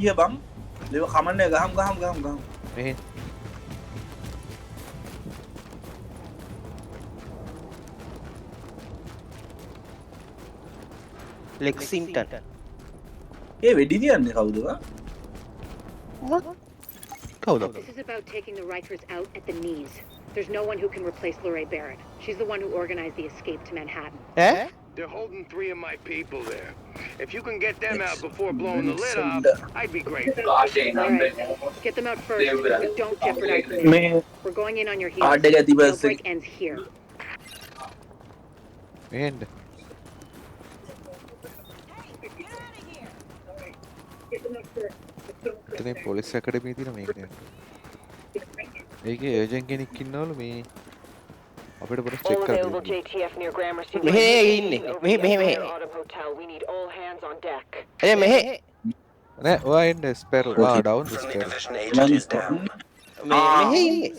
Iya bang, lewat kamarnya gaham. මෙහෙ ලෙක්සින්ටන්. ඒ වෙඩි තියන්නේ කවුද බං? කවුද? This is about taking the Rikers out at the knees. There's no one who can replace Lorraine Barrett. She's the one who organized the escape to Manhattan. ඈ? They're holding 3 of my people there. If you can get them out before blowing the lid off, I'd be grateful. All right, get them out first, but don't jeopardize the mission. මේ We're going in on your heels. Hard එක ඇති bus Jailbreak ends here. මෙහෙන්ද එතන police ඇකඩමිය තියෙන මේක නේද ඒකේ agent කෙනෙක් ඉන්නවලු මේ අපිට පොඩ්ඩක් චෙක් All available කරන්න JTF near Gramercy. මෙහෙ ඉන්නේ. මෙහෙ. Autumn Hotel. We need all hands on deck. මෙහෙ. නෑ ඔයා එන්න ස්පෙරල් වා ඩවුන් ස්පෙරල් මෙහෙ ඉන්නේ.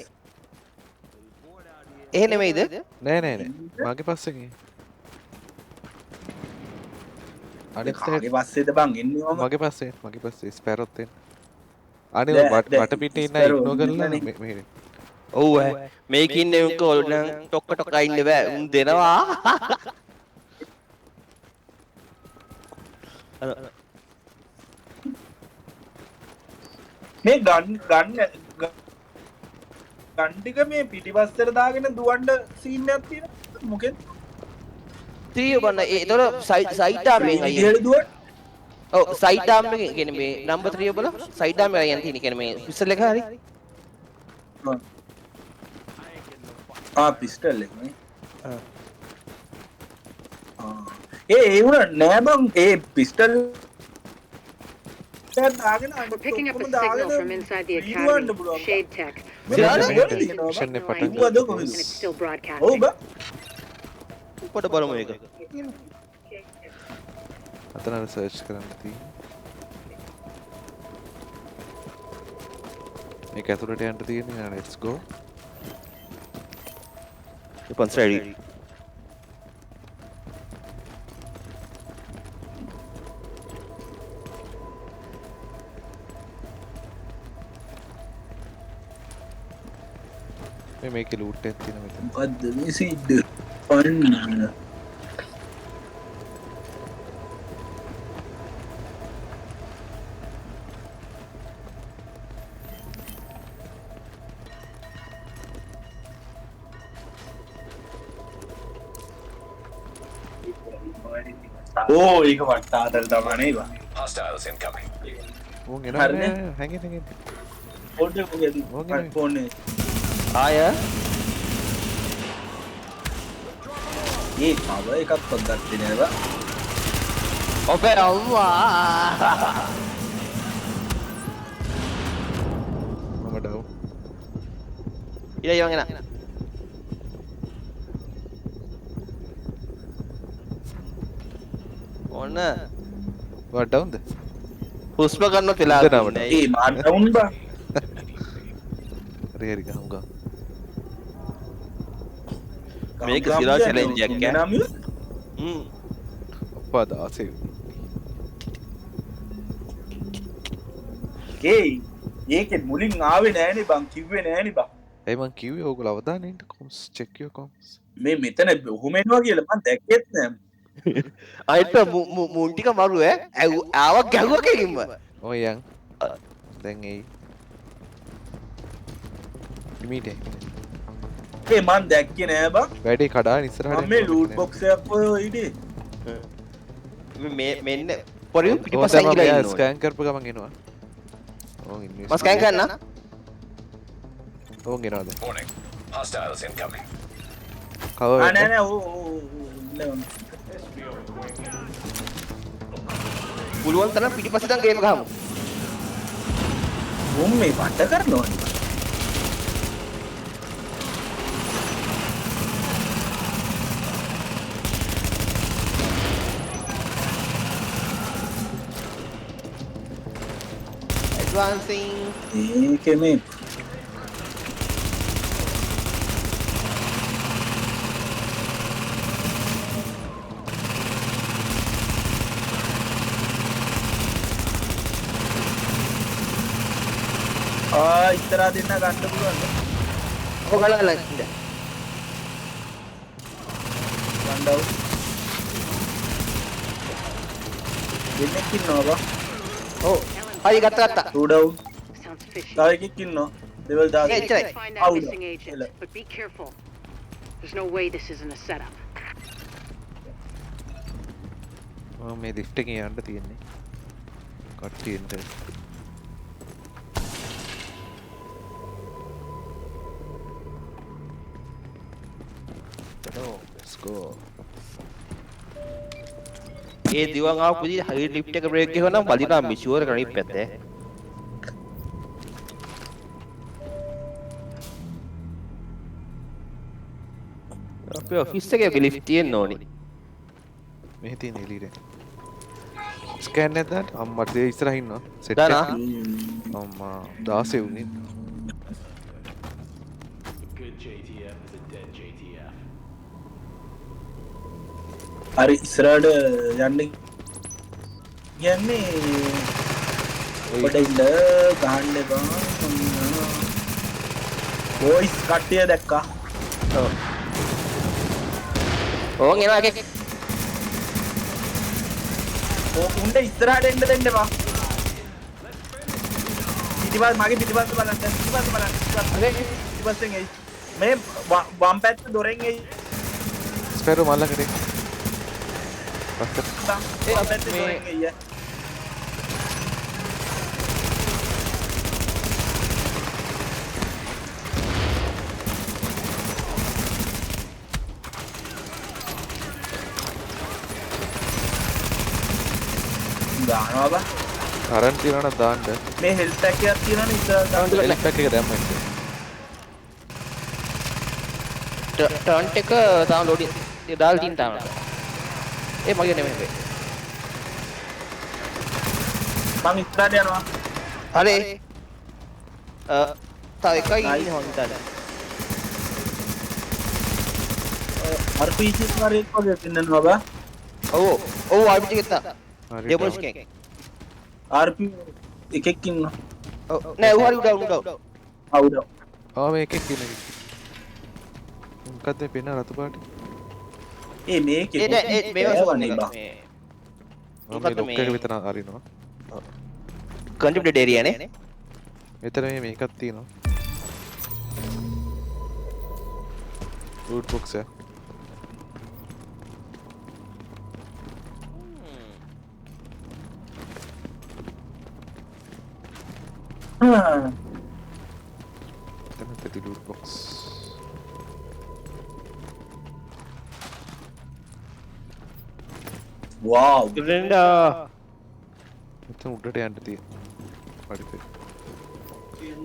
එහෙ නෙමෙයිද? නෑ මගේ පස්සෙන් අනිත් කාගේ පස්සේද බං එන්නේ මම? මගේ පස්සේ ස්පෙරොත් එන්න අනේ වට පිටේ ඉන්න ඉග්නෝ කරලා මෙහෙ ඔව් මේක ඉන්නේ උන් කෝල් නම් ටොක්ක ඉන්න බෑ උන් දෙනවා. මේ ගන්න ටික මේ පිටිපස්සට දාගෙන දුවන්න සීන් එකක් තියෙනවා මොකෙද? ත්‍රිය බන්න ඒතොර සයිඩ් ආම්ෙන් අයියේ. ඉහළ දුවන්න. ඔව් සයිඩ් ආම්ෙන් කියන්නේ මේ නම්බර් 3 බල සයිඩ් ආම්ෙන් අයියන් තියෙන කියන්නේ මේ පිස්ටල් එක හරි. පිස්ටල් එක නේ. ඒ වුණා නෑ බං ඒ පිස්ටල් We're picking up a signal from inside the academy. Shade Tech. Mission එක And පටන් it's still ඔව් broadcasting. බං. පොඩ බලමු ඒක. අතන සර්ච් කරන්න තියෙන්නේ මේක ඇතුළට යන්න තියෙන්නේ let's go weapons ready. මේකේ ලූට් එකක් තියෙන මෙතන මොකද්ද මේ සීඩ් පන්න ඕ ඒක වට්ටාතර තමයි බං Hostiles incoming. උන් හරිනේ. එනවා හැංගෙන්න පොඩ්ඩක් මොකද ඕකනේ. ෆෝන් එක ආය ඒ කව එකක් පොඩ්ඩක් දෙන්න බං ඔබේ අල්ලා මම ඩව් ඉතින් යවගෙන ඔන්න වා ඩවුන්ද හුස්ම ගන්න වෙලා දෙනවද? ඒ මාත් ඩවුන් බං හරි ගහමු ගා මේක සිරා challenge එකක් ඈ. නම අප්පා 16 ඒකෙ මුලින් ආවේ නෑනේ බං කිව්වේ නෑනේ බං ඒ මං කිව්වේ ඕගොල්ලෝ අවදානෙන්න කොම්ස් චෙක් යෝ කොම්ස් මේ මෙතන ඔහොම එනවා කියලා මං දැක්කෙත් නෑ අයිට මුන් ටික මරු ඈ ආවක් ගැහුවා කෙලින්ම. ඔය යන් දැන් එයි ඉමීඩේ ඒ මං දැක්කේ නෑ බං වැඩේ කඩාගෙන ඉස්සරහට මම මේ ලූට් බොක්ස් එකක් ඔය ඉදී මෙන්න පොරි පිටිපස්සෙන් ගිහලා ඉන්නවා. ස්කෑන් කරපු ගමන් එනවා ඕන් ඉන්නේ මස් කෑන් ගන්න. ඕන් එනවාද Warning. Hostiles incoming. කවර් නෑ නෑ ඕ පුළුවන් තරම් පිටිපස්සෙන් ගේම ගහමු. උන් මේ වට කරනවා Advancing. ඒකේ මේ ඉස්සරහා දෙන්න ගන්න පුළුවන්ද? ඔය ගලලා ඉන්න. ගන්නව. දෙන්නෙක් ඉන්නවා බා. ඔව්. හරි ගත්තා. උඩව. Sounds fishy. තව එකෙක් ඉන්නවා. level 10. Yeah, it's right. Find that Out. missing agent, but be careful. There's no way this isn't a setup. මේ ලිෆ්ට් එකේ යන්න තියෙන්නේ. කට්ටියෙන්ට. Let's go. ඒ දිවන් ආව පුදි හරි ලිෆ්ට් එක බ්‍රේක් එක නම් බලිනා මිෂුවර් කරණි පැත්තේ. අපේ ඔෆිස් එකේ ලිෆ්ට් තියෙන්න ඕනි. මෙහි තියෙන එළියට. ස්කෑන් නැද්ද? අම්මට ඒ ඉස්සරහින් ඉන්නවා. සෙට් දානා. එක. අම්මා 16 උනේ. හරි ඉස්සරහට යන්න කියන්නේ පොඩ ඉන්න ගහන්න එපා. වොයිස් කට්ටිය දැක්කා. ඔව්. ඕන් එනවා එකෙක්. උන්ට ඉස්සරහට එන්න දෙන්න එපා. පිටිපස්ස මගේ පිටිපස්ස බලන්න. පිටිපස්සෙන් එයි. මේ වම් පැත්ත දොරෙන් එයි. ස්පෙරෝ මල්ලකට. පස්සට. ඒ වම් පැත්තේ දොරෙන් එයි. දානවා බා. කරන්ට් තියනවා නම් දාන්න. මේ හෙල්ත් පැක් එකක් තියෙනවනේ ඉස්සරහට. හෙල්ත් පැක් එක දැම්මා ඉතින්. ටර්න්ට් එක තාම ලෝඩින් දාලා තියෙන තාම. ඒ මගේ නෙමෙයි. මම ඉස්සරහට යනවා. හරි. තව එකයි ඉන්නේ මං හිතන්නේ. RPG ස්මාරේක් වගේ දෙන්නවා බා. ඔව් ඔව් RPG එක තා. හරි. ඩෙමොන්ස් කෙක්. RP එකෙක් ඉන්නවා. ඔව් නෑ උහරි උඩ. අවුද. මේ එකෙක් ඉන්නේ. මොකක්ද මේ පෙන්න රතු පාට? මේකේ ඒ නෑ ඒ මේවා සෝන් එක. මේ ලොක් එක විතර අරිනවා. කන්ට්‍රිබියුටඩ් ඒරියා නේ. මෙතන මේකක් තියෙනවා. ලූට් බොක්ස් එක. Tadi loot box. wow. ග්‍රෙන්ඩා. මෙතන උඩට යන්න තියෙන. පරිපේ.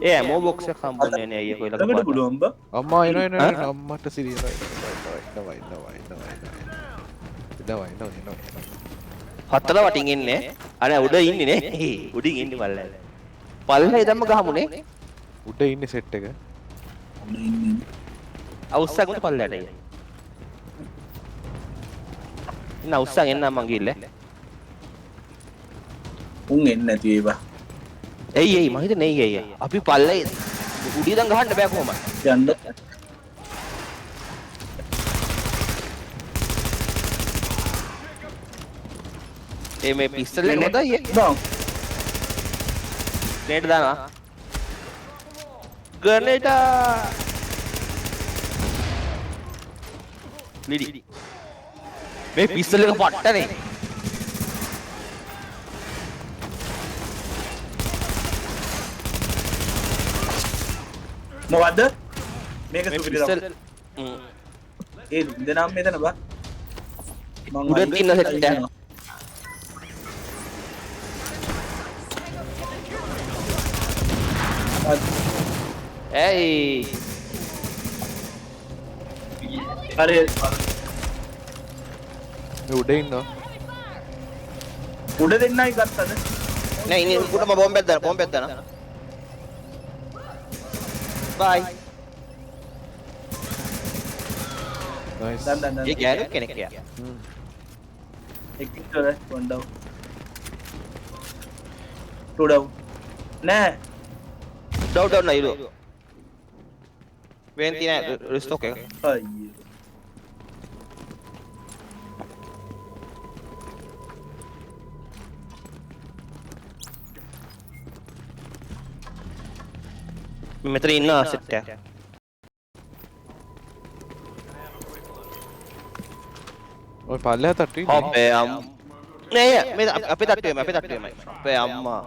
ඒ ඇමෝ බොක්ස් එක හම්බුනේ නෑ අයියෝ කොහෙලක ළඟට පාට. පුළුවන් බා. අම්මා එනවා අම්මට සිරියනවා. එනවා. හතර වටින් ඉන්නේ. අනේ උඩ ඉන්නේ නේ. උඩින් ඉන්නේ පල්ලෙන්. පල්ලේ දැම්ම ගහමුනේ. උඩ ඉන්නේ සෙට් එක. අවුස්සක් පල්ලයට එයි. ඉන්න අවුස්සක් එන්න මං ගිල්ල. උන් එන්නේ නැති ඒවා. එයි මම හිතන්නේ එයි. අපි පල්ලේ උඩින් ඉඳන් ගහන්න බෑ කොහොමද? යන්න. මේ පිස්තල් එක හොඳයි. බා. ග්‍රේනේඩ් දානවා. ග්‍රේනේඩ් ලිඩි. මේ පිස්තල් එක පට්ටනේ. මොකද්ද? මේක මේ සුපිරි පිස්තල් තමයි. ඒ දෙනාම මෙතන බා. මං උඩ තියෙන සෙට් එක. Hey. හරි. මේ උඩ ඉන්නවා. උඩ දෙන්නයි ගත්තද? නෑ ඉන්නේ උඩම බෝම්බයක් දාන. Bye. Nice. දන්. ඒ ගෑනු කෙනෙක් යා. එක ඉතර one down. Two down. නෑ. උඩ නයිලු. වෙන් තියෙන රිස්ටොක් එක. අයියේ. මෙතන ඉන්න asset එක. ඔය පල්ලෙහා තට්ටුවේ ඉන්නේ. අපේ නෑ මේ අපේ තට්ටුවේම අපේ අම්මා.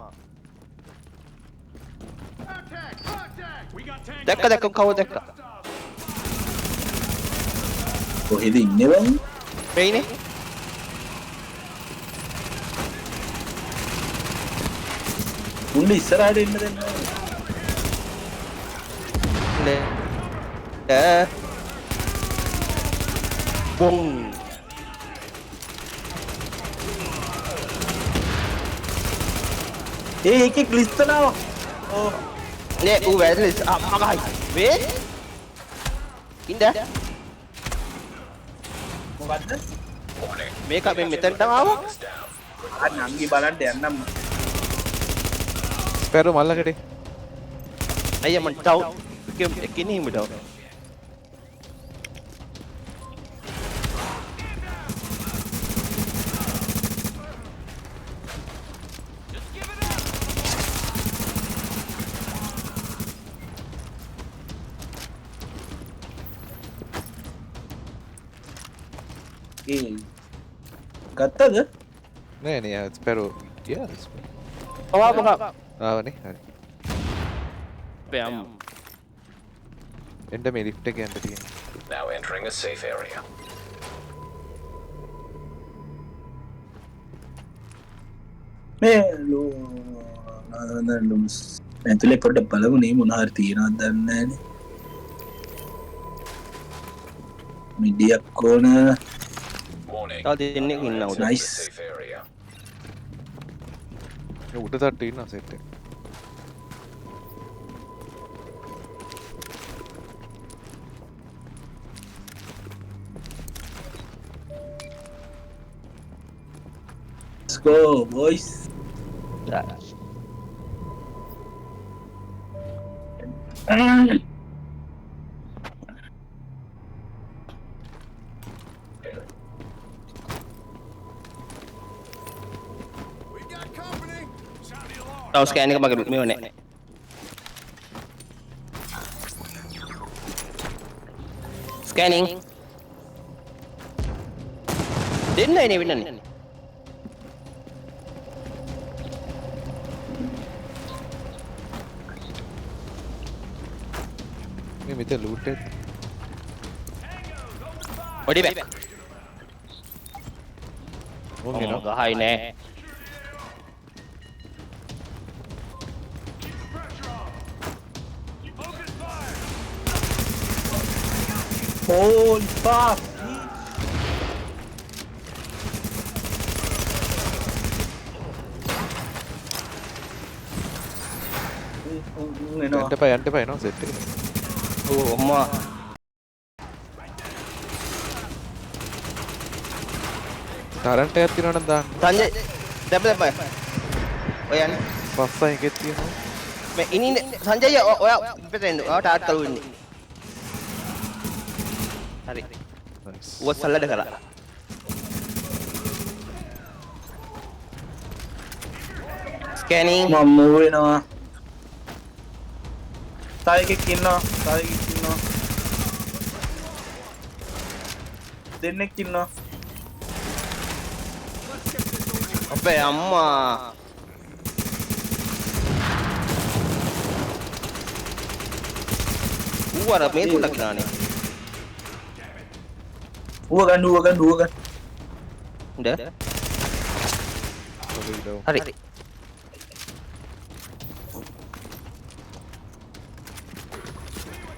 දැක්ක කවුද දැක්ක? කොහෙද ඉන්නේ බං? වෙයිනේ. උන්නේ ඉස්සරහට එන්න දෙන්න. බොම්. ඒකේ ක්ලිස්තනාව. ඕ. නේ ඌ වැදලි අම්මා ගහයි. වේ? ඉන්න. මොකද්ද? මේක මේ මෙතනට ආවා. නංගි බලන්න යන්නම්. ස්පැරෝ මල්ලකටේ. අයියා මං ටව් කිනේ හිමඩව. ඒ ගත්තද? නෑ නෑ ස්පැරෝ. යස්. ඔවා මොකක්? ආවනේ. හරි. අපේ අම්මා. එන්න මේ ලිෆ්ට් එක යන්න තියෙනවා. Now entering a safe area. මේ ලොම්ස් ඇතුලේ පොඩ්ඩක් බලමු නේ මොන හරි තියනවද දන්නේ නැහනේ. මිඩියක් ඕන. Warning. තව දෙන්නෙක් ඉන්නවා උඩ. නයිස්. Safe area. උඩ තට්ටුවේ ඉන්නවා සෙට් එක. Let's go boys. තව ස්කෑන් එක මගේ මේව නෑ. ස්කෑනින්. දෙන්නයි නේ වෙන්නන්නේ. මේ මෙතන ලූට් එක. ඔඩි බැක්. ඕන් එනවා. ගහයි නෑ. Holy fuck. යන්න එපා එනවා සෙට් එක. ඕ අම්මා. ටරන්ට් එකක් තියෙනවා නම් දාන්න. සංජය දැම්ම. ඔය යන්නේ. පස්සෙන් එකක් තියෙනවා. මේ ඉන්නේ සංජය ඔයා පිටෙන් ඔයා ටාට් කළු ඉන්නේ. හරි. නයිස්. ඌව සල්ලඩ කරා. ස්කෑනින්. මම මූව් වෙනවා. තව එකෙක් ඉන්නවා. දෙන්නෙක් ඉන්නවා. අපේ අම්මා. ඌ අර මේ තුලක් නානේ. ඌව ගන්න. ඉඳ. හරි.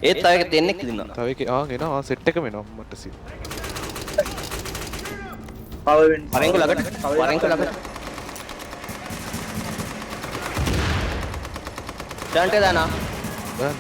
ඒත් අය දෙන්නෙක් ඉන්නවා. තව එකේ එනවා සෙට් එකම එනවා මට සි. පවර් වෙන්න. වරෙන්කෝ ළඟට. ඩන්ටේ දානා. දාන්න.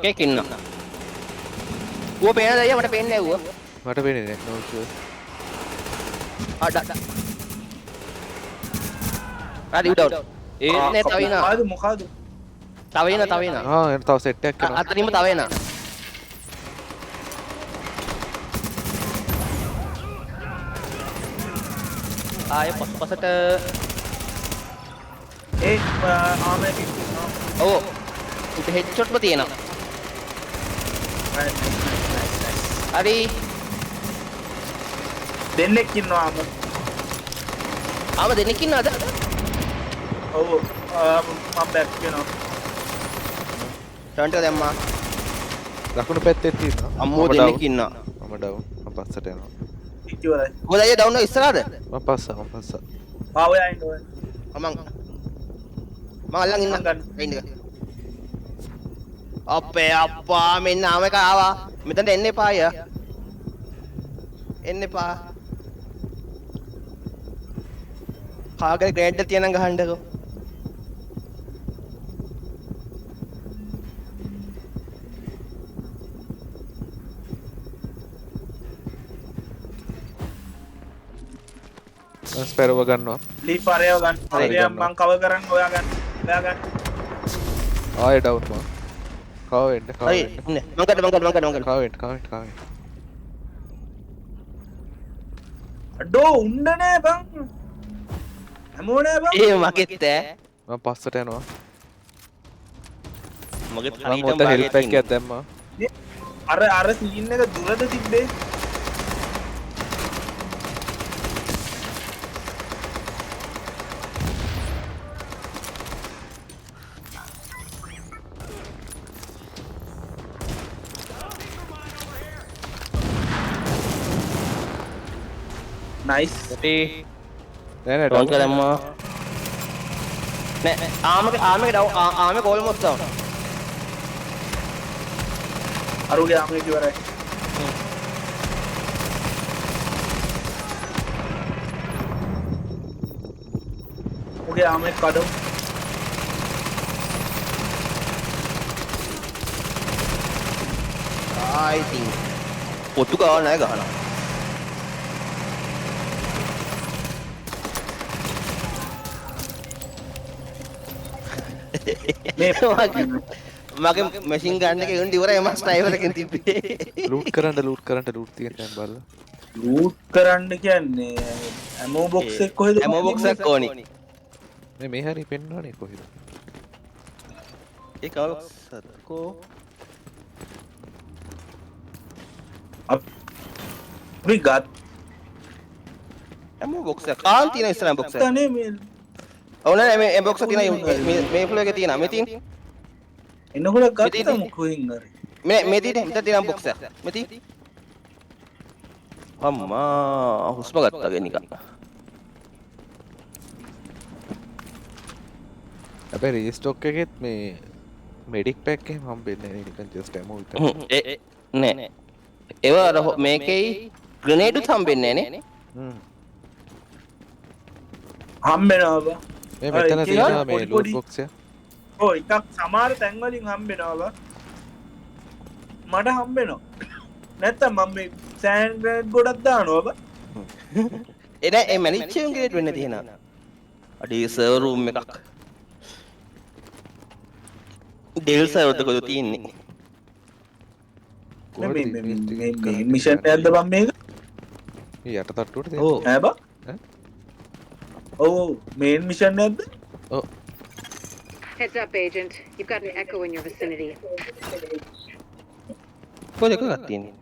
කෙනෙක් ඉන්නවා. ඌ පේනද අයියා මට පේන්නේ නැහැ ඌ. මට පේන්නේ නැහැ no sure. හරි උඩ. නේ තව ඉන්නවා. මොකද තව ඉන්නවා. එන තව සෙට් එකක් එනවා. අතනින්ම තව එනවා. ආයෙ පස්සට ආමේ කිව්වා ඔව් උඩ හෙඩ්ෂොට්ම තියෙනවා. හරි දෙන්නෙක් ඉන්නවා ආව දෙන්නෙක් ඉන්නවද? ඔව් මම බැක් වෙනවා ටර්න්ට දැම්මා. දකුණු පැත්තේ තියෙනවා. අම්මෝ දෙන්නෙක් ඉන්නවා. මම ඩවුන්. මම පස්සට යනවා. ඉතිවරයි මොකද අයියා ඩවුන් ඉස්සරහද? මම පස්ස. ඔයා ඉන්නවා මම අල්ලන් ඉන්න ගන්න. අපේ අප්පා මෙන්න ආව එක ආවා. මෙතනට එන්න එපා අයියා. එන්න එපා. කාගේ ග්‍රේඩ් එක තියනම් ගහන්නකෝ. ස්පෙරව ගන්නවා. ලීප් අරයව ගන්න. මං කවර් කරන්න ඔයා ගන්න. ආයෙ ඩවුන් මම. කව වෙන්න. හරි ඉන්න. මං ගන්න. කව වෙන්න. අඩෝ උන්න නෑ බං. හැමෝ නෑ බං. ඒ මගෙත් ඈ. මම පස්සට යනවා. මගෙත් මම හරියටම ඔත හෙල්ප් එකක් දැම්මා. අර සීන් එක දුරද තිබ්බේ? nice නෑ ඩවුන් කරලා දැම්මා. නෑ ආමගේ ඩවුන් ආමගේ ඕල්මෝස්ට් ඩවුන්. අරුගේ ආමේ ඉවරයි. ඔගේ ආමේ කඩමු. I think පොට්ටු ගාව නැහැ ගහනවා. මගේ මැෂින් ගන්න එක උන් ඉවරයි මම ස්නයිපර් එකෙන් තිබ්බේ. ලූට් කරන්න තියෙන දැන් බලලා. ලූට් කරන්න කියන්නේ ඇමෝ බොක්ස් එක කොහෙද? ඇමෝ බොක්ස් එක ඕනි. මේ හරි පෙන්නවනේ කොහෙද? ඒ කවුරුකෝ අපි ගත් ඇමෝ බොක්ස් එක කාන් තියෙන ඉස්සරහ බොක්ස් එක. තනේ මේ ඔව් නෑ මේ බොක්ස් එක තියෙන මේ ෆ්ලෝ එකේ තියෙනවා. මේ තියෙන එනකොට ගත්තම කොහෙන් හරි. මේ තියෙන මෙතන තියෙන බොක්ස් එක. මේ තියෙන අම්මා හුස්ම ගත්තා නිකන්. අපේ රීස්ටොක් එකෙත් මේ මෙඩික් පැක් එකම හම්බෙන්නේ නැහැ නිකන් ජස්ට් ඇමෝ විතරයි. නෑ ඒව අර මේකේ ග්‍රනේඩ් උත් හම්බෙන්නේ නෑනේ. හම්බෙනවා බා. මේ මෙතන තියෙනවා මේ ලූට් බොක්ස් එක. ඔව් එකක් සමහර තැන් වලින් හම්බෙනවා බා. මට හම්බෙනවා. නැත්තම් මම මේ සෑන්ඩ් ග්‍රේඩ් ගොඩක් දානවා බා. එන ඒ මැනිච්චුන් ග්‍රේඩ් වෙන්න තියෙනවා. අඩේ සර්වර් රූම් එකක්. ඩෙල් සර්වර් දෙකද තියෙන්නේ. මේ මිෂන් එකක්ද බම් මේක? යට තට්ටුවට තියෙන. ඔව් ඈ බා? ඔව් මේන් මිෂන් එකක්ද? ඔව්. Heads up, Agent. You've got an echo in your vicinity. කොහෙද එකක් තියෙන්නේ?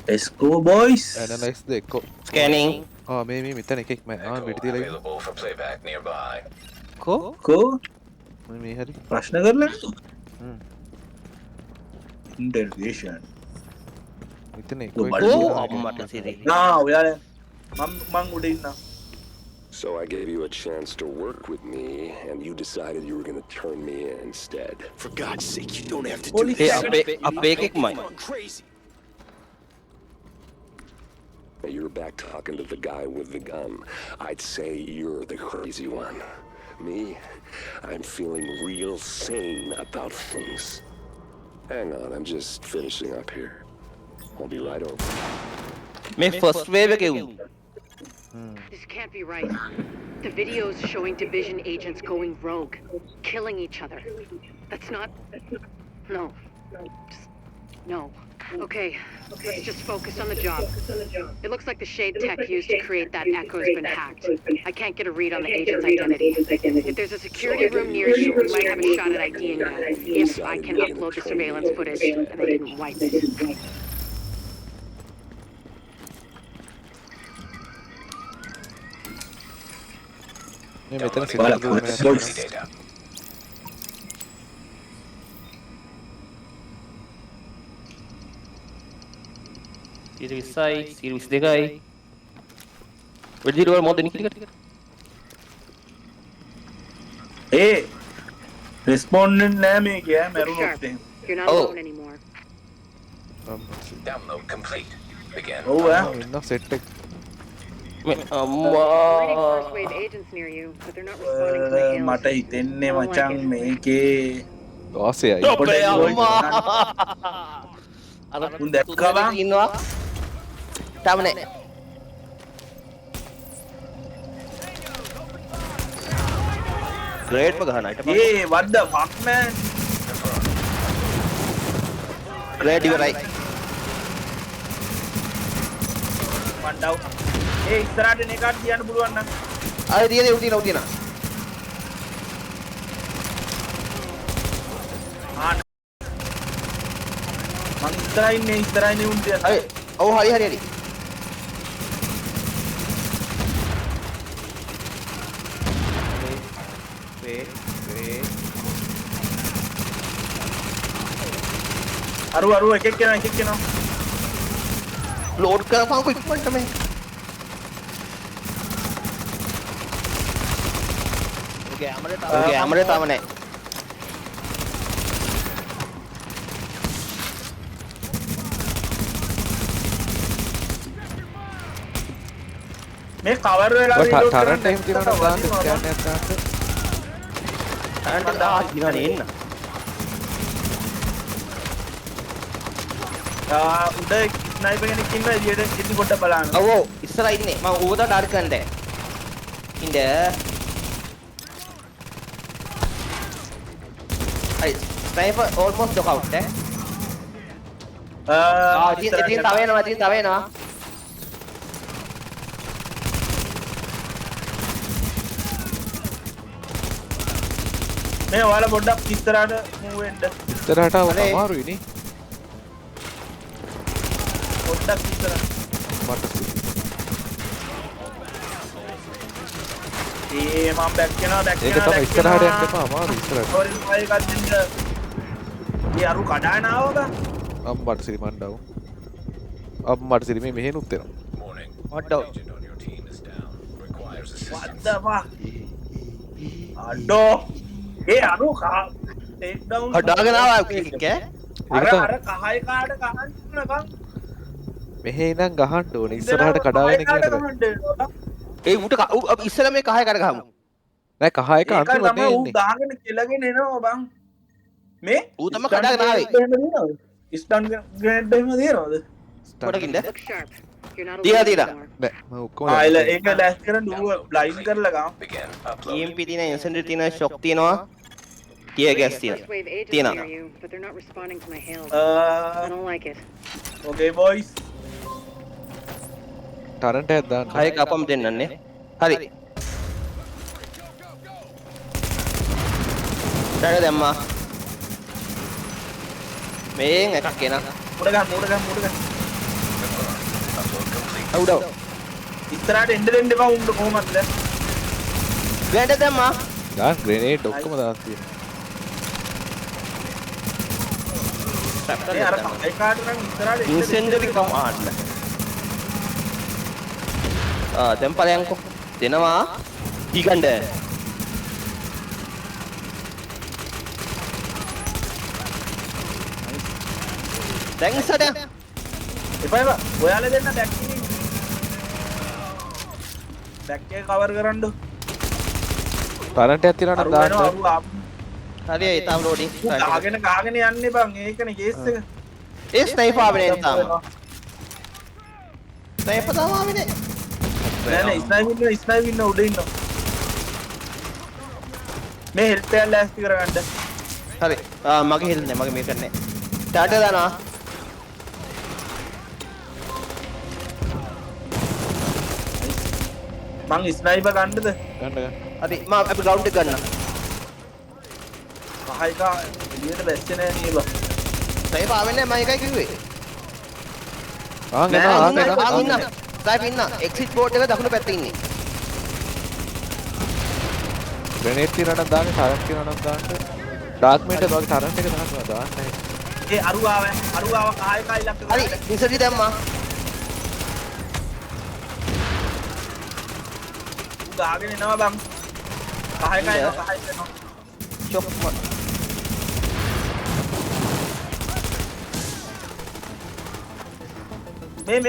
Let's go boys. ඇනලයිස් ද එක්කෝ. ස්කෑනින් මේ මෙතන එකෙක් මම වෙඩි තියලා ඉන්නවා. Available for playback nearby. කෝ මේ හරි. ප්‍රශ්න කරලා ඉන්ටර්වියේෂන් මෙතන එක්කෝ. ඕ අම්මට සිරි. නා ඔයාලා මං උඩ ඉන්නා. So I gave you a chance to work with me, and you decided you were going to turn me in instead. For God's sake, you don't have to do ඒ අපේ එකෙක්මයි. crazy. You're back talking to the guy with the gun. I'd say you're the crazy one. Me, I'm feeling real sane about things. Hang on, I'm just finishing up here. I'll be right over. මේ first wave එකේ වුන්. This can't be right. The videos showing Division agents going rogue, killing each other. That's not... No. Just... No. Okay, let's just focus on the job. It looks like the Shade tech used to create that echo's been hacked. I can't get a read on the agent's identity. If there's a security room near you, we might have a shot at IDing that, if I can upload the surveillance footage and they didn't wipe it. මේ මෙතන Downloading සිද්ධ security data. සීර 20යි, සීර 22යි. වෙඩි වල මොකද නිකලි ටික. ඒ රෙස්පොන්ඩන්ට් නෑ මේකේ ඈ Look මැරුණොත් sharp. එහෙම. You're not Oh. alone anymore. Download complete. Begin. ඔව් ඈ ඉන්න සෙට් එක මේ Reading අම්මා. first wave agents near you, but they're not responding to my hails. මට හිතෙන්නේ I don't like මචං it. මේකේ 16යි අපේ අම්මා. අර උන් දැක්කවා? ඉන්නවා. තාම නෑ. ග්‍රේඩ් ගහන අයිට ඒ what the fuck man grade ඉවරයි. මණ්ඩව් ඒ ඉස්සරහට එන එකට කියන්න පුළුවන් නම් ආයෙ දියනේ උදිනා. මං ඉස්සරහින් උන් තියන්න ආයෙ ඔව් හරි. අරු එකෙක් කෙනා ලෝඩ් කරපන්කො ඉක්මනට මේ. ඔගේ ඇමරේ තාම නෑ. මේ කවර් වෙලා ටරන්ට් එහෙම තියනවා ගාන්න ස්කෑන් එකක් ගන්න අරන්ට දා දිනනේ එන්න. උඩ ස්නයිපර් කෙනෙක් ඉන්නවා එළියට ඉන්න කොට බලන්න ඔව් ඉස්සරහා ඉන්නේ. මම ඌව දා ඩාර්ක් කරන්න. ඉන්න. අයි ස්නයිපර් almost knock out ඈ. ඉතින් තව එනවා. මේ ඔයාලා පොඩ්ඩක් ඉස්සරහට move වෙන්න ඉස්සරහට අමාරුයි නේ පොඩ්ඩක් ඉස්සරහට මට ඒ මම බැක් වෙනවා ඒක තමයි ඉස්සරහට යන්න එපා අමාරු ඉස්සරහට සෝරි ෆයිල් එකක් දෙන්න ඒ අරු කඩාන ආවද අම්මට සිරි මණ්ඩව අම්මට සිරි මේ මෙහෙනුත් එනවා Warning. මඩ්ඩව. Agent on your team is down. Requires what assistance. the fuck අඩෝ ඒ අරු ටේක් ඩවුන් කඩාගෙන ආවා කික් ඈ. අර කහයි කාට ගහන්න නකම් මෙහෙ ඉඳන් ගහන්න ඕනේ ඉස්සරහට කඩාගෙන ගියට ඒ උට ඉස්සලා මේ කහය කර ගහමු. නෑ කහ එක අන්තිමට තමයි ඌ එන්නේ ගහගෙන කෙලගෙන එනවා බං මේ ඌ තමයි කඩාගෙන ආවේ. ස්ටන් ග්‍රේඩ් එහෙම දිනනවද කොටකින්ද? Look sharp. You're not Dia, alone dia. anymore. නෑ මම ඔක්කොම ආයිල ඒක ඩෑස් කරන් ඌ බ්ලයින්ඩ් කරලා ගම Begin uploading. EMP තියෙන ඉන්සෙන්ඩර් තියෙන ෂොක් තියෙනවා. ටියර් ගෑස් First තියෙනවා. wave agents Tina. near you, but they're not responding to my hails. I don't like it. Okay boys turret එකක් දාන්න කහය කපම් දෙන්නන්නේ. හරි. ඩාග දැම්මා. මේෙන් එකක් එනවා. මුඩ ගන්න Upload complete. අවුඩව. ඉස්සරහට එන්න දෙන්න එපා උන්ට කොහොමද ග්‍රෑන්ඩ් දැම්මා. දාන්න ග්‍රේනේඩ් ඔක්කොම දාන්න තියෙනවා මේ අර කහයි කාට නම් ඉස්සරහට එන්න ඉන්සෙන්ඩර් කම ආන්න. දැන් ඵලයන්කෝ. දෙනවා. ඊගණ්ඩ. දැන් ඉස්සරට එපා ඔයාලා දෙන්න බැක් ඉන්නේ බැක් එක කවර් කරන්න. ටරන්ට් එකක් තියනවා නම් දාන්න. හරි ඒ තාම ලෝඩින් ගහගෙන යන්නේ බං. ඒකනේ කේස් එක. ඒ ස්නයිපර් ආවේ නෑ තාම ස්නයිපර් තාම ආවේ නෑ නෑ ස්නයිපර් ඉන්න උඩ ඉන්න. මේ හෙල්ප් එක ලෑස්ති කරගන්න. හරි මගේ හෙල් නෑ මගේ මේක නෑ ටාට දානවා මං ස්නයිපර් ගන්නද? ගන්න. හරි මම අපි ග්‍රවුන්ඩ් එක ගන්න කහයික එළියට බැස්සේ නෑ නේ බං. ස්නයිපර් ආවේ නෑ මම එකයි කිව්වේ ආන් ඉන්න ස්නයිපර් ඉන්න එක්සිට් බෝඩ් එක දකුණු පැත්තේ ඉන්නේ ග්‍රනේඩ් තියනවා නම් දාන්න. ටරන්ට් තියනවා නම් දාන්න. ඩාර්ක් මේටර් වගේ ටරන්ට් එක දාන්න. ඒ අරුවාව කහයිකයි ලක් හරි විසරි දැම්මා ගාගෙන එනවා බං. කහයිකයි එනවා. ෂොක් මේ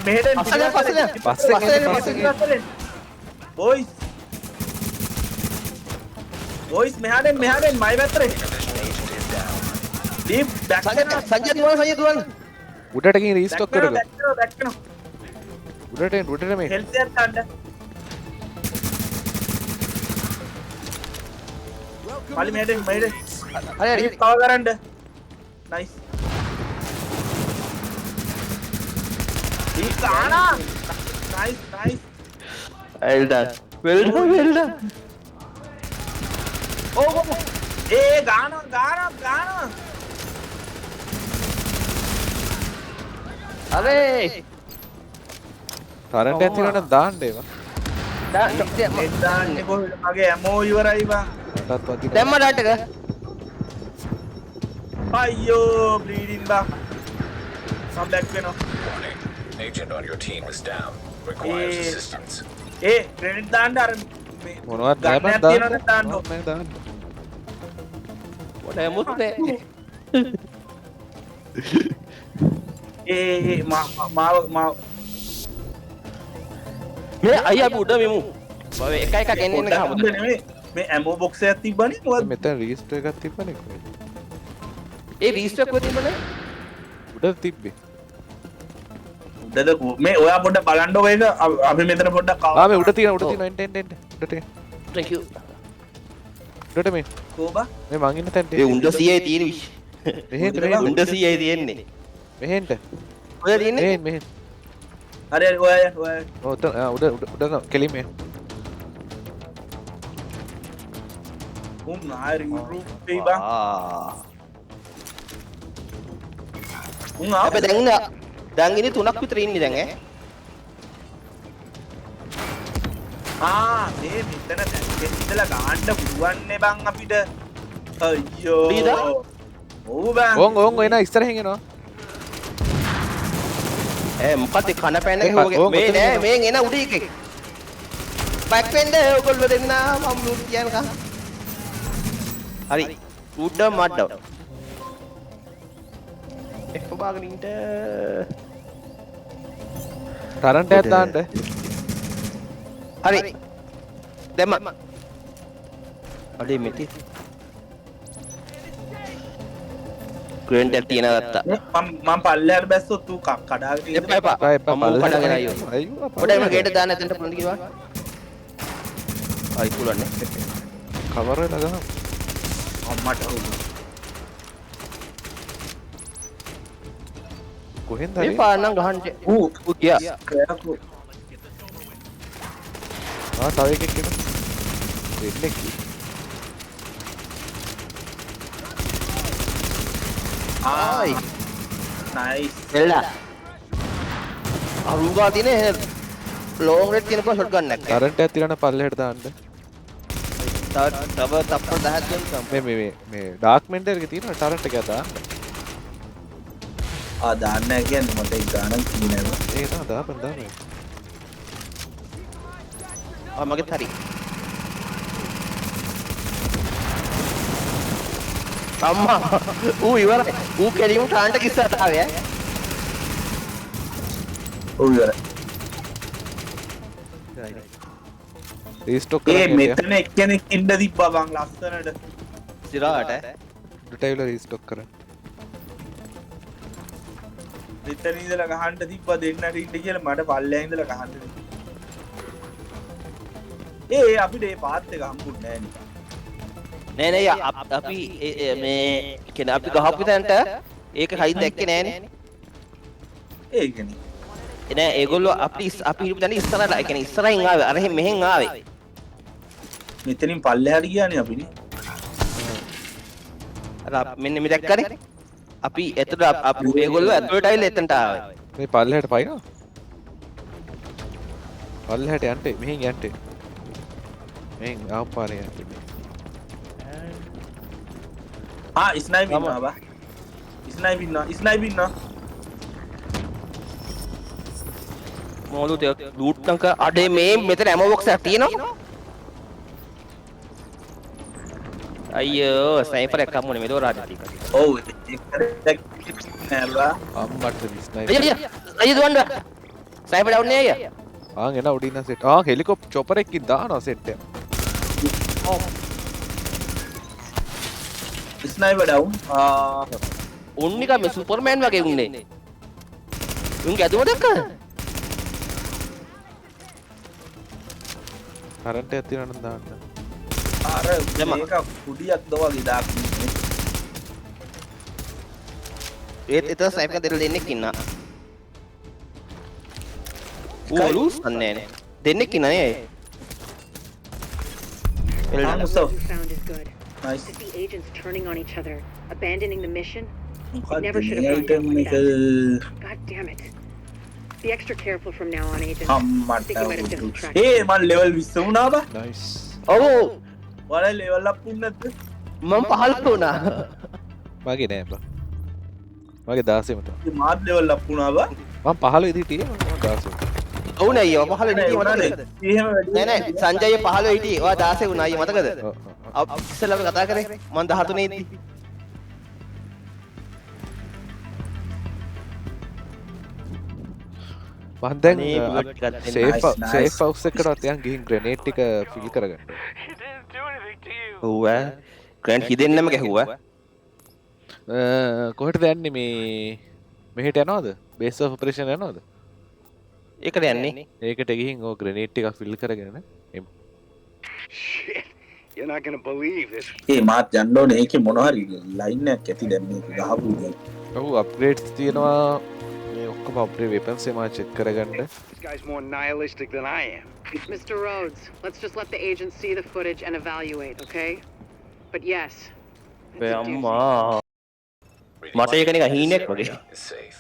මෙහෙට බොයිස් මෙහාටෙන් මයි පැත්තට ඩීප් බැක් සංජය දුවන උඩට ගිහින් රීස්ටොක් කරගන්න. බැක් කරනවා උඩට මේ හෙල්ත් එකක් ගන්න. පලි මෙහෙට හරි හරි කව කරන්න. නයිස්. ඩීප් ආනා. නයිස්. well done ඒ ගානවා. අරේ ටරන්ට් එකක් තියනවා නම් දාන්න ඒවා. එදාන්නේ කොහෙද මගේ ඇමෝ ඉවරයි බං. මටත් වගේ. දැම්ම ඩාට් එක අයියෝ බ්ලීඩින් බං. මම බැක් වෙනවා. Warning. Agent on your team is down. Requires Eh. assistance. ඒ ග්‍රෙනේඩ් දාන්න අර මේ මොනවද නෑ බං ගන්නක් දාන්න. තියනවද දාන්න. මොනවද නෑ දාන්න. මොන මුත්තේ ඒ මාව මේ අයියා අපි උඩ මෙමු බව එක එකක් එන්න එන්න ගහමුද නෙමෙයි මේ ඇමෝ බොක්ස් එකක් තිබ්බනේ මොකද මෙතන රීස්ටර් එකක් තිබ්බනේ කොහෙද? ඒ රීස්ටර් කොහෙද තිබුණේ උඩ තිබ්බේ. උඩද මේ ඔයා පොඩ්ඩක් බලන්නකො ඒක අපි මෙතන පොඩ්ඩක් මේ උඩ තියෙන එන්න උඩට එන්න. thank you උඩට මේ කෝබා මේ මං ඉන්න තැනට ඒ උණ්ඩ 100යි තියෙන විශ් මෙහෙන්ට උණ්ඩ 100යි තියෙන්නේ මෙහෙන්ට ඔය තියෙන්නේ මෙහෙන් හරි ඔයා උඩ කෙලින් මේ ආරි රූප් දෙයිබා අපි දැන් ඉන්නේ 3ක් විතර ඉන්නේ දැන් මේ මෙතන දැන් ඉඳලා ගහන්න පුළුවන් නේ බං අපිට අයියෝ ඊදා ඔව් බං ඕන් එන ඉස්සරහින් එනවා මොකද කන පැන මේ නෑ මේ එන උඩ එකෙක් බැක් වෙන්න ඔයගොල්ලෝ දෙන්න මම ලුට් කියනකම් හරි උඩ මඩ එක්ක බාගෙන ඉන්න ටරන්ට් එකක් දාන්න හරි දැම්ම අඩේ මෙති ග්‍රේන්ඩ් එකක් තියන ගත්තා මම පල්ලෙහාට බැස්සොත් ඌ කඩාගෙන ඉන්න එපා මම කඩගෙන අයියෝ පොඩ්ඩක් එම ගේට දාන්න එතනට පොඩ්ඩක් කිව්වා ආයි කුලන්නේ කවර වෙලා ගහමු අම්මට කොහෙන්ද මේ පාන්නම් ගහන්න ඌ ගියා කරකෝ තව එකෙක් එනවා දෙන්නෙක් ආයි නයිස් එල්ලා අරුගා තියෙන ලොං රේන්ජ් තියෙන පො ෂොට් ගන්න එක ටරන්ට් එකක් තියන පල්ලෙහාට දාන්න තව තප්පර 10ක් දෙන්න මේ ඩාර්ක් මෙන්ටර් එකේ තියෙන ටරන්ට් එකක් දාන්න දාන්න කියන්නේ මට ඒ ගානක් තියෙනවා ඒ නා දාපන් මගෙත් හරි අම්මා ඌ ඉවරයි ඌ කෙලිම ටාන්ට කිස්සට ආවේ ඔව් ඉවරයි රීස්ටොක් ඒ කරන්න මෙතන එක්කෙනෙක් ඉන්න තිබ්බා බං ලස්සනට. සිරාට ඩටයිල රීස්ටොක් කරන්න මෙතන ඉඳලා ගහන්න තිබ්බා දෙන්නට ඉන්න කියලා මට පල්ලෙහා ඉඳලා ගහන්න තිබ්බා. ඒ අපිට ඒ පාත් එක හම්බුන්නේ නැහැ නේ. නෑ අපි මේ කියන්නේ අපි ගහපු තැනට ඒක හයින් දැක්කේ නෑනේ. ඒකනේ. නෑ ඒගොල්ලෝ අපි හිටපු තැන ඉස්සරහට ඒ කියන්නේ ඉස්සරහින් ආවේ අර මෙහෙන් ආවේ. මෙතනින් පල්ලෙහාට ගියානේ අපිනේ. අර මෙන්න මේ දැක්කනේ. අපි එතන අපි ඒගොල්ලෝ ඇතුළට ආවිල එතනට ආවේ. මේ පල්ලෙහාට පයින්නවා පල්ලෙහාට යන්න මෙහෙන් යන්න මෙහෙන් ආපාරේ යන්න ස්නයිප් ඉන්නවා බා. ස්නයිප් ඉන්නවා. මොළු දෙයක් ලූට් නංක අඩේ මේ මෙතන ඇමෝ බොක්ස් එකක් තියෙනවා. අයියෝ ස්නයිපර් එකක් හම්බුනේ මේ දොරාට ටික. ඔව් ඒක නෑ බා. අම්මට ස්නයිපර් අයියෝ දුවන්න. ස්නයිපර් ඩවුන් නේ අයියා. ආන් එන උඩින් සෙට් හෙලිකොප්ටර් චොපර් එකකින් දානවා සෙට් එක ස්නයිපර් ඩවුන්. උන්නික මේ සුපර්මෑන් වගේ උන්නේ. උන්ගේ අදුම දැක්කද? කරන්ට් එකක් තියෙනවා නම් දාන්න අර මේක කුඩියක් දවගේ දාන්නේ. ඒත් එතන ස්නයිපර් එක දෙන්නෙක් ඉන්නා. ලූස් අන්නේ නේ. දෙන්නෙක් ඉන්නා නේ. What so you found is good. nice. To see agents turning on each other, abandoning the mission. මොකක්ද Never should මේ have gone down item like එක that. God damn it. Be extra careful from now on, agent. I අම්මට think you might have distracted. ඒ මන් level 20 වුණා බා. Nice ඔව් ඔයාලා level up වුණ නැද්ද? මම 15 වුණා. මගේ නෑ බා මගේ 16ම තමයි මාත් ලෙවල් අප් වුණා බා. මම 15 ඉදී හිටියේ මම 16 ඔව් නෑ අයියෝ 15 නෑ හිටියේ වුණානේ. මතකද? එහෙම වැඩි නෑ නෑ සංජය 15 හිටියේ. ඔයා 16 වුණා අයියා මතකද? ඔව් ඉස්සෙල්ලා අපි කතා කරේ මම 13 ඉද්දි. මම දැන් අනේ බුලට් ටිකක් දෙන්න. Safe Nice, nice. Safe house එකකට යන් ගිහින් ග්‍රෙනේඩ් ටික ෆිල් කරගන්න ඔව් ඈ ග්‍රෑන්ඩ් හිදෙන්නම ගැහුවා. කොහෙටද යන්නේ මේ මෙහෙට යනවද බේස් ඔෆ් ඔපරේෂන් යනවද ඒකට යන්නේ. ඒකට ගිහින් ඕ ග්‍රෙනේඩ් ටික ෆිල් කරගෙන එමු Shit. You're not gonna believe this. ඒ මාත් යන්න ඕනේ. ඒකේ මොනවා හරි ලයින් එකක් ඇති දැන් මේක ගහපු එක. ඔව් අප්ග්‍රේඩ්ස් තියෙනවා මේ ඔක්කොම අප්ග්‍රේඩ් වෙපන්ස් ඒවා චෙක් කරගන්න This guy's more nihilistic than I am. Mr. Rhodes, let's just let the agents see the footage and evaluate, okay? But yes. it's a doozy. අම්මා Reading මට ඒක නිකන් හීනෙක් වගේ. is safe.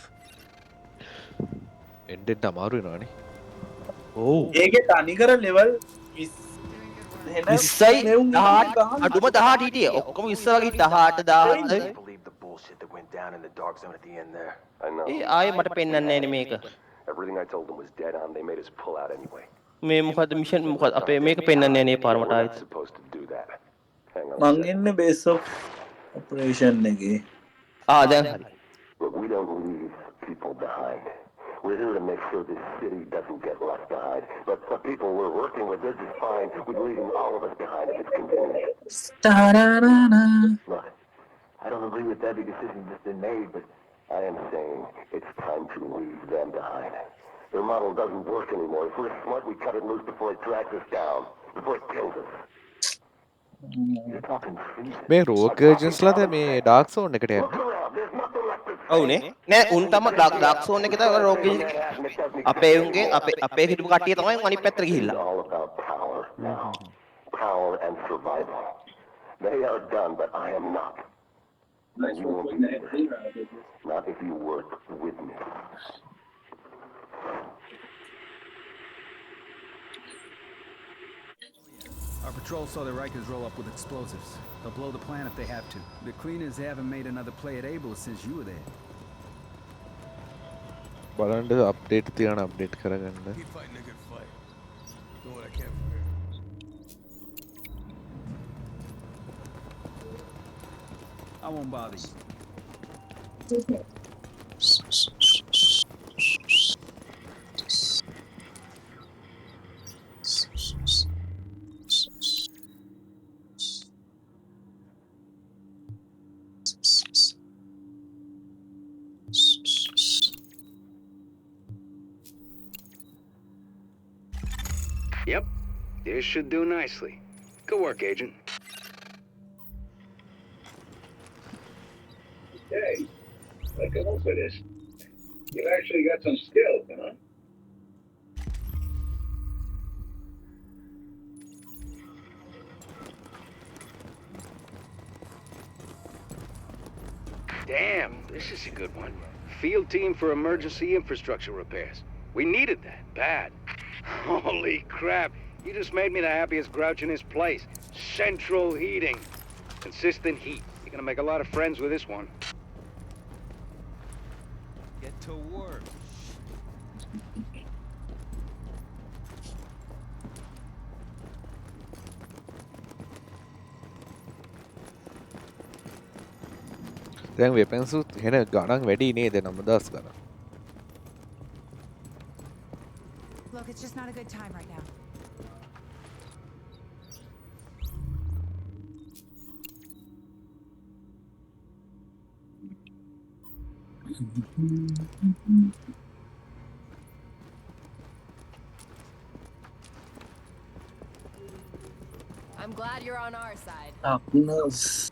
එන්ඩෙන්ට අමාරු වෙනවානේ ඔව් ඒකේ තනිකර ලෙවල් 20 20යි 18 අඩුම 18 හිටියේ. ඔක්කොම 20 වගේ 18 17. Believe the bullshit that went down in the dark zone at the end there. I know. ඒ ආයේ මට පෙන්වන්නේ නැහැ නේ මේක. Everything I told them was dead on. They made us pull out anyway. මේ මොකද්ද මිෂන් මොකද්ද අපේ මේක පෙන්වන්නේ නැහැ නේ පාර මට We're not ආයෙත්. supposed to do that. Hang on. මං එන්නේ බේස් ඔෆ් ඔපරේෂන් එකේ. දැන් හරි. But we don't leave people behind. We're here to make sure this city doesn't get left behind. But the people we're working with, they're just fine with leaving all of us behind if it's convenient. Ta-da-da-da. Look, I don't agree with every decision that's been made, but I am saying it's time to leave them behind. Their model doesn't work anymore. If we're smart, we cut it loose before it drags us down, before it kills us. You're talking treason. මේ rogue ඒජන්ස්ලාද මේ dark zone එකට යන්නේ Look around. There's nothing left to ඔව්නේ. නෑ උන් තම dark zone එකේ තමයි රෝගී අපේ උන්ගේ අපේ හිටපු කට්ටිය තමයි අනිත් පැත්තට ගිහිල්ලා. It's all about power now. Power and survival. They are done, but I am not. And you won't be either. Not if you work with me. Our patrol saw the Rikers roll up with explosives. They'll blow the plant if they have to. The cleaners haven't made another play at Able since you were there. බලන්න update තියන update කරගන්න Keep fighting a good fight. Doing what I can for her. I won't bother you. Yep. This should do nicely. Good work, Agent. Hey, like a look for this. You've actually got some skills, huh? Damn, this is a good one. Field team for emergency infrastructure repairs. We needed that, bad. Holy crap, you just made me the happiest grouch in this place. Central heating. Consistent heat. You're gonna make a lot of friends with this one. Get to work. දැන් වෙපන්සුත් හෙන ගණන් වැඩි නේද 9000 ගණන්. Look, it's just not a good time right now. I'm glad you're on our side. Goodness.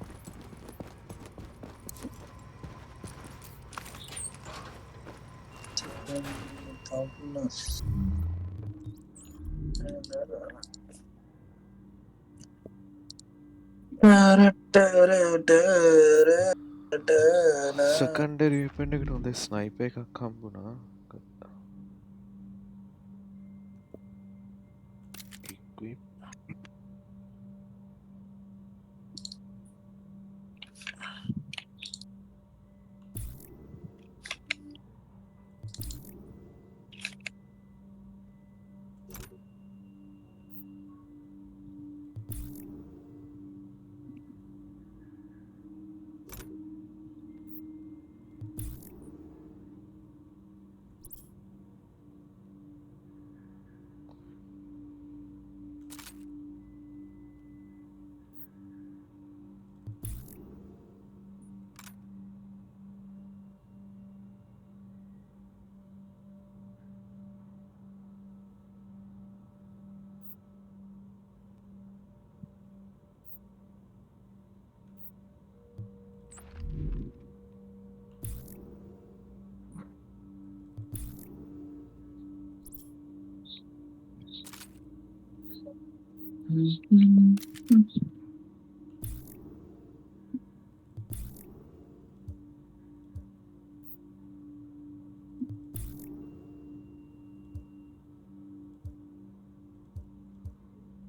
Secondary weapon එකට හොඳ sniper එකක් හම්බුණා. equip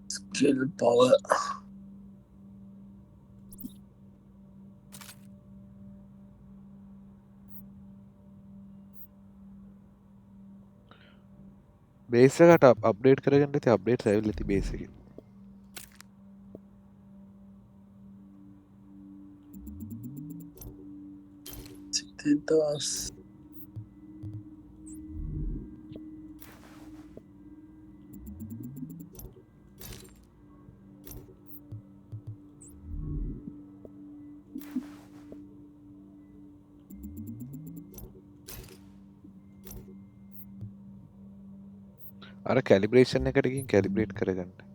skill power. බේස් එකට අප්ඩේට් කරගන්න ඉතින් අප්ඩේට් ඇවිල්ලා ඉතින් බේස් එකේ. Siddhas. අර කැලිබ්‍රේෂන් එකට ගිහින් කැලිබ්‍රේට් කරගන්න.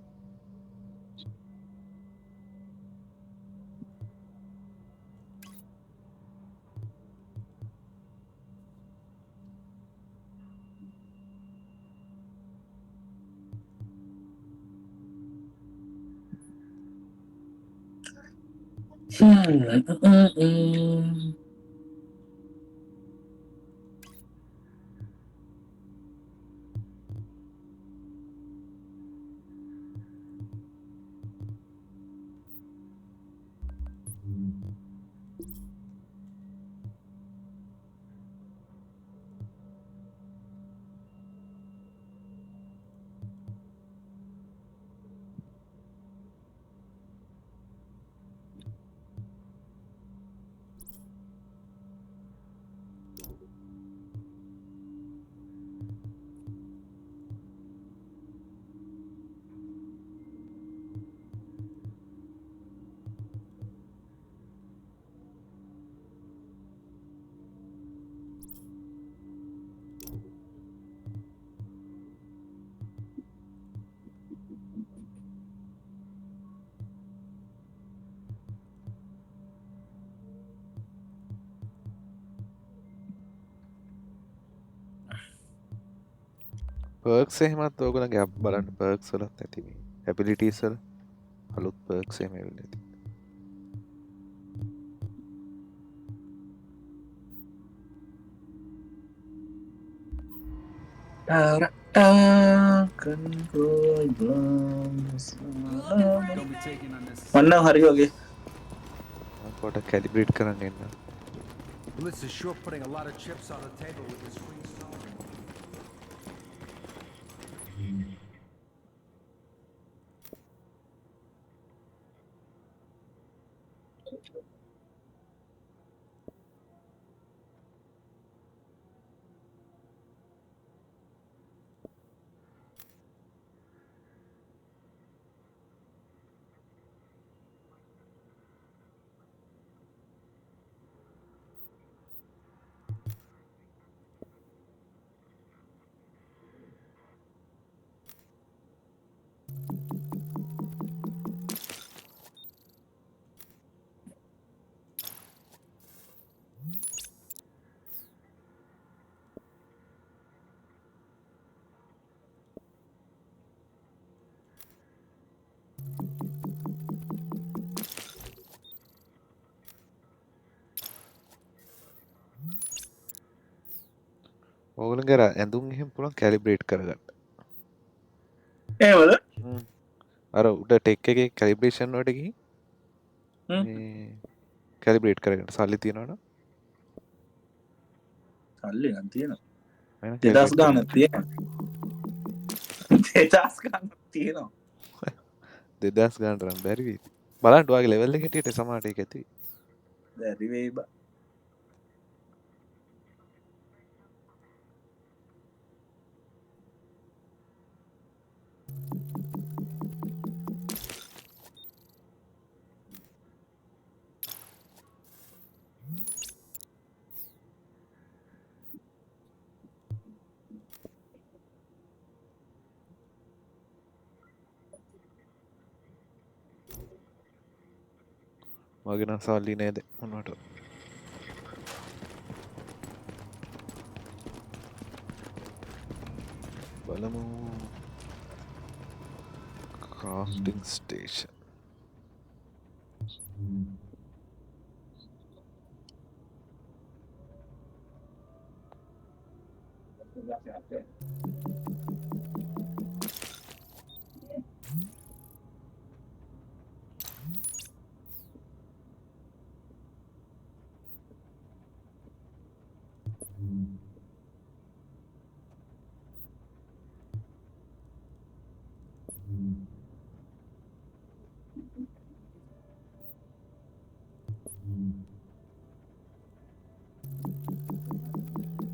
perks එහෙමත් ඕගොල්ලන්ගේ app බලන්න perks වලත් ඇති මේ abilities වල අලුත් perks එහෙම එන්නේ ඇති. මන්න හරි වගේ පොඩ කැලිබ්‍රේට් කරන්න එන්න. Blitz is sure putting a lot of chips on the table with this free zone. ඕගොල්ලන්ගේ ඇඳුම් එහෙම පුළුවන් කැලිබ්‍රේට් කරගන්න. එහෙමද? අර උඩ ටෙක් එකේ කැලිබ්‍රේෂන් වලට ගිහින් මේ කැලිබ්‍රේට් කරගන්න සල්ලි තියනවනම් සල්ලි නම් තියෙනවා 2000 ගානක් තියෙනවා 2000 ගානක් තියෙනවා 2000 ගානට නම් බැරි වෙයි. බලන්න ඔයාගේ ලෙවල් එක හිටියට සමානට ඒක ඇති. බැරි වෙයි බා. මගේ නම් සල්ලි නේද මොනවට බලමු crafting station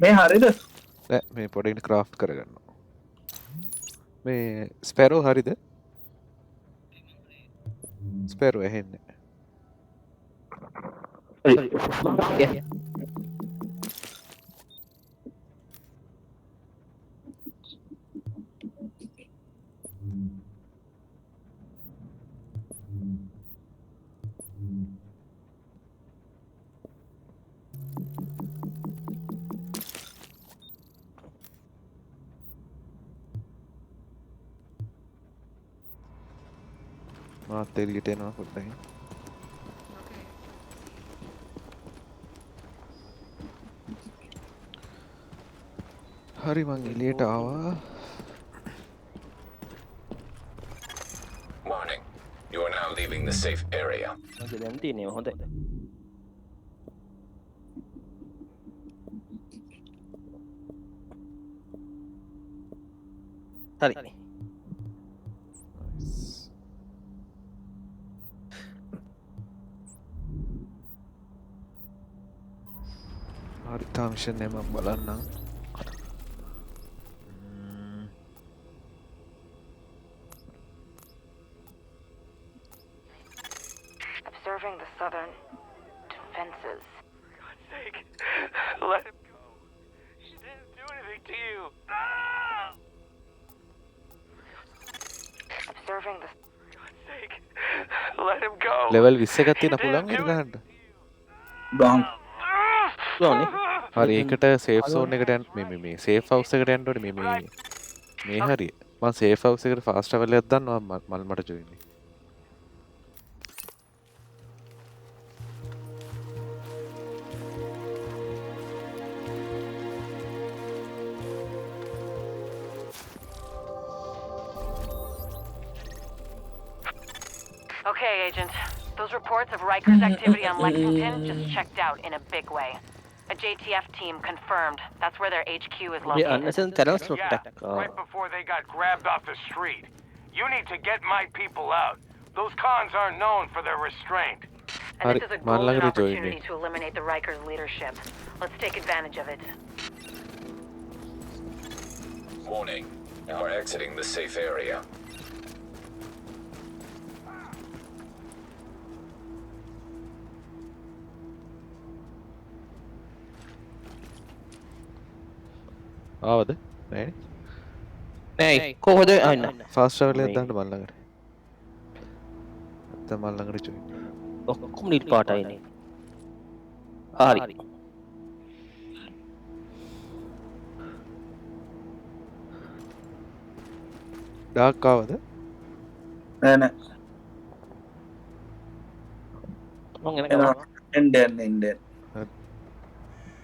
මේ හරිද? නෑ මේ පොඩ්ඩක් ක්‍රාෆ්ට් කරගන්නවා. මේ ස්පැරෝ හරිද? ස්පැරෝ ඇහෙන්නේ. මාත් එළියට එනවා පොඩ්ඩක්. හරි මං එළියට ආවා. Warning. You are now leaving the safe area. දැන් තියෙන්නේ හොඳයි. හරි. හරි මිෂන් එක මම බලන්නම්. Observing the southern defenses. For God's sake, let him go. She didn't do anything to you. Ah! Observing the. For God's sake, let him go. level 20 එකක් තියෙන පුළුවන් ඒක ගන්න. බං. ගෝනේ. හරි ඒකට සේෆ් සෝන් එකට යන්න මේ සේෆ් හවුස් එකට යන්න ඕනේ මේ මේ හරි මම සේෆ් හවුස් එකට ෆාස්ට් ට්‍රැවල් එකක් දාන්නවා මල් මට ජොයින් වෙන්න. Okay, Agent. Those reports of Riker's activity on Lexington just checked out in a big way. A JTF team confirmed that's where their HQ is located. Right before they got grabbed off the street. You need to get my people out. Those cons aren't known for their restraint. And this is a golden opportunity to eliminate the Riker's leadership. Let's take advantage of it. Warning. You are exiting the safe area. ආවද නෑ නෑ කොහොද අන්න fast travel එකක් දාන්න මල් ළඟට නැත්නම් මල් ළඟට ජොයින් ඔක්කොම නිල් පාටයිනේ හරි ඩාර්ක් ආවද නෑ නෑ මම එනවා එන්න